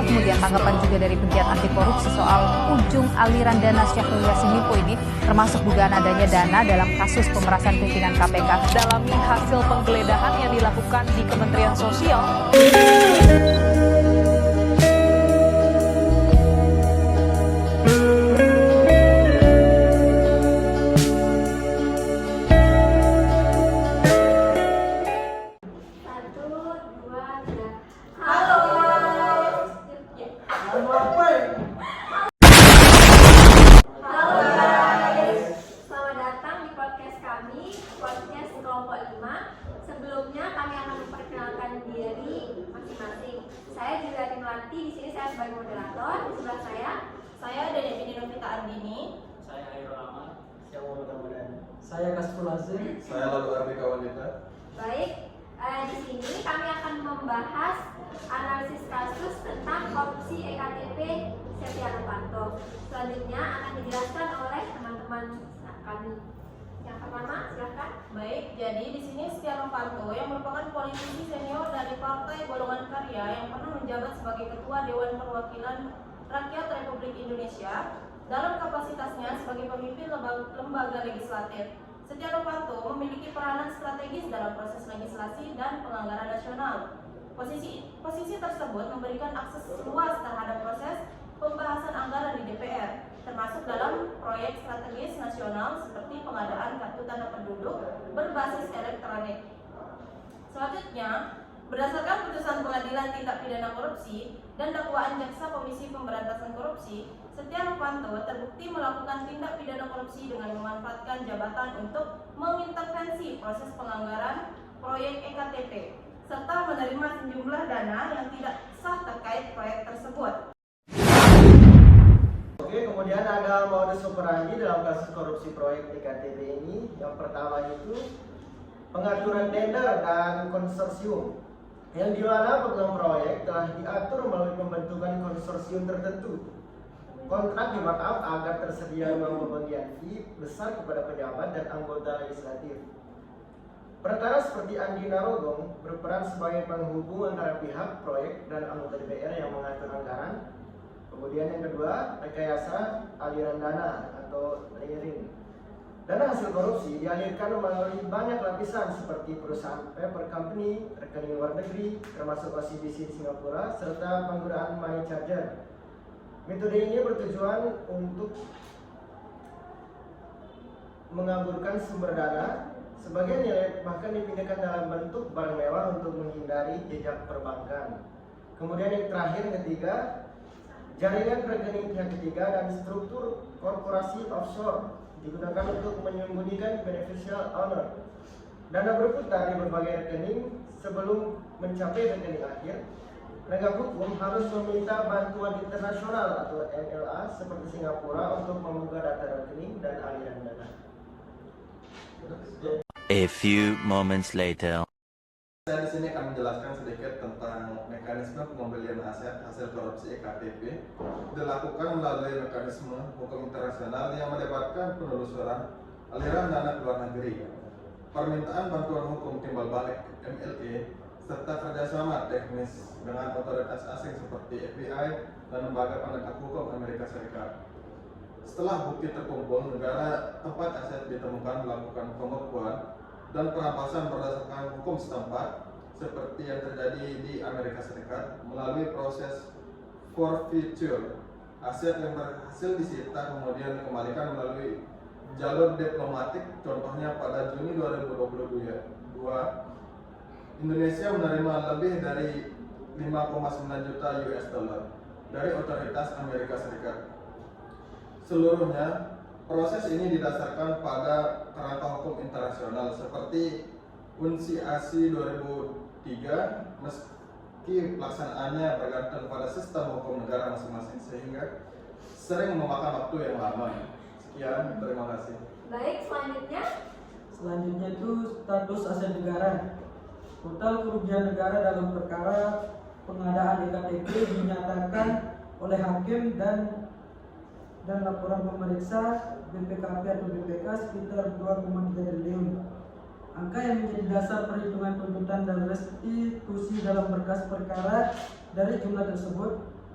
kemudian tanggapan juga dari pegiat anti korupsi soal ujung aliran dana Syahrul Yassin Limpo ini, termasuk dugaan adanya dana dalam kasus pemerasan pimpinan KPK. Dalami hasil penggeledahan yang dilakukan di Kementerian Sosial. Podcast kelompok 5. Sebelumnya kami akan memperkenalkan diri masing-masing. Saya Juliati Melati, di sini saya sebagai moderator. Di sebelah saya Dede Novita Andini. Saya Hairul Aman. Saya Muhammad Ramadan. Saya Kasful Azim. Saya Lalu Arbika Wanita. Baik, di sini kami akan membahas analisis kasus tentang korupsi EKTP Setia Novanto. Selanjutnya akan dijelaskan oleh teman-teman kami. Yang pertama, silakan. Baik, jadi di sini Setia Novanto yang merupakan politisi senior dari Partai Golongan Karya yang pernah menjabat sebagai Ketua Dewan Perwakilan Rakyat Republik Indonesia dalam kapasitasnya sebagai pemimpin lembaga legislatif. Setia Novanto memiliki peranan strategis dalam proses legislasi dan penganggaran nasional. Posisi tersebut memberikan akses luas terhadap proses pembahasan anggaran di DPR, termasuk dalam proyek strategis nasional seperti pengadaan kartu tanda penduduk berbasis elektronik. Selanjutnya, berdasarkan putusan Pengadilan Tindak Pidana Korupsi dan dakwaan Jaksa Komisi Pemberantasan Korupsi, Setia Novanto terbukti melakukan tindak pidana korupsi dengan memanfaatkan jabatan untuk mengintervensi proses penganggaran proyek EKTP serta menerima sejumlah dana yang tidak sah terkait proyek tersebut. Oke, kemudian ada modus operandi dalam kasus korupsi proyek EKTP ini. Yang pertama itu pengaturan tender dan konsorsium, yang dimana pemegang proyek telah diatur melalui pembentukan konsorsium tertentu. Kontrak di-markup agar tersedia uang pembagian fee besar kepada pejabat dan anggota legislatif. Perkara seperti Andi Narogong berperan sebagai penghubung antara pihak proyek dan anggota DPR yang mengatur anggaran. Kemudian yang kedua, rekayasa aliran dana atau layering. Dana hasil korupsi dialirkan melalui banyak lapisan seperti perusahaan paper company, rekening luar negeri, termasuk OCBC di Singapura, serta penggunaan money charger. Metode ini bertujuan untuk mengaburkan sumber dana, sebagian nilai bahkan dipindahkan dalam bentuk barang mewah untuk menghindari jejak perbankan. Kemudian yang terakhir, ketiga, jaringan rekening pihak ketiga dan struktur korporasi offshore digunakan untuk menyembunyikan beneficial owner. Dana berputar di berbagai rekening sebelum mencapai rekening akhir. Penegak hukum harus meminta bantuan internasional atau NLA seperti Singapura untuk membuka data rekening dan aliran dana. A few moments later. Saya di sini akan menjelaskan sedikit tentang mekanisme pembelian aset hasil korupsi EKTP dilakukan melalui mekanisme hukum internasional yang melibatkan penelusuran aliran dana ke luar negeri, permintaan bantuan hukum timbal balik MLE, serta kerjasama teknis dengan otoritas asing seperti FBI dan lembaga penegak hukum Amerika Serikat. Setelah bukti terkumpul, negara tempat aset ditemukan melakukan pembekuan dan perampasan berdasarkan hukum setempat seperti yang terjadi di Amerika Serikat melalui proses forfeiture. Aset yang berhasil disita kemudian dikembalikan melalui jalur diplomatik. Contohnya pada Juni 2022, Indonesia menerima lebih dari 5,9 juta US dollar dari otoritas Amerika Serikat. Seluruhnya, proses ini didasarkan pada kerangka hukum internasional seperti UNCAC 2003, meski pelaksanaannya bergantung pada sistem hukum negara masing-masing sehingga sering memakan waktu yang lama. Sekian, terima kasih. Baik, Selanjutnya itu status aset negara. Total kerugian negara dalam perkara pengadaan EKTP dinyatakan oleh hakim dan laporan pemeriksa BPKP atau BPK sekitar 2,3 triliun. Angka yang menjadi dasar perhitungan tuntutan dan restitusi dalam berkas perkara. Dari jumlah tersebut,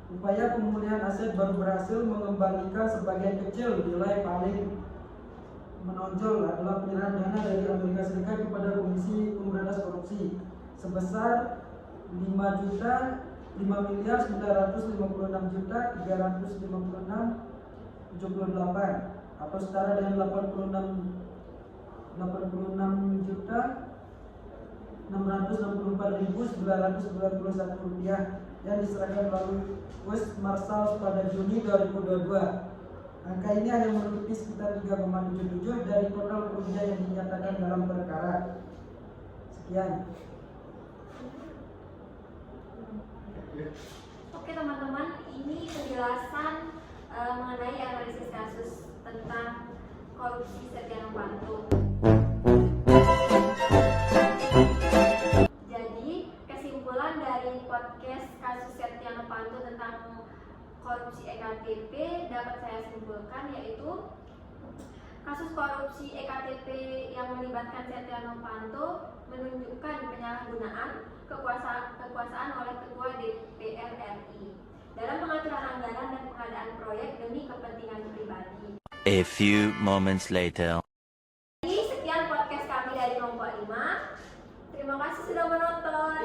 Upaya pemulihan aset baru berhasil mengembalikan sebagian kecil. Nilai paling menonjol adalah penyerahan dana dari Amerika Serikat kepada Komisi Pemberantasan Korupsi sebesar 5.956.356.78 atau setara dengan 86.664.991 rupiah yang diserahkan melalui West Marshals pada Juni 2022. Angka ini hanya menutupi sekitar 3,77 dari total kerugian yang dinyatakan dalam perkara. Sekian. Oke teman-teman, ini penjelasan mengenai analisis kasus tentang korupsi Setia Novanto. Jadi kesimpulan dari podcast kasus Setia Novanto tentang korupsi EKTP dapat saya simpulkan yaitu kasus korupsi EKTP yang melibatkan Setia Novanto menunjukkan penyalahgunaan kekuasaan oleh Ketua DPR RI dalam pengaturan anggaran dan pengadaan proyek demi kepentingan pribadi. A few moments later. Sekian podcast kami dari Kelompok 5. Terima kasih sudah menonton.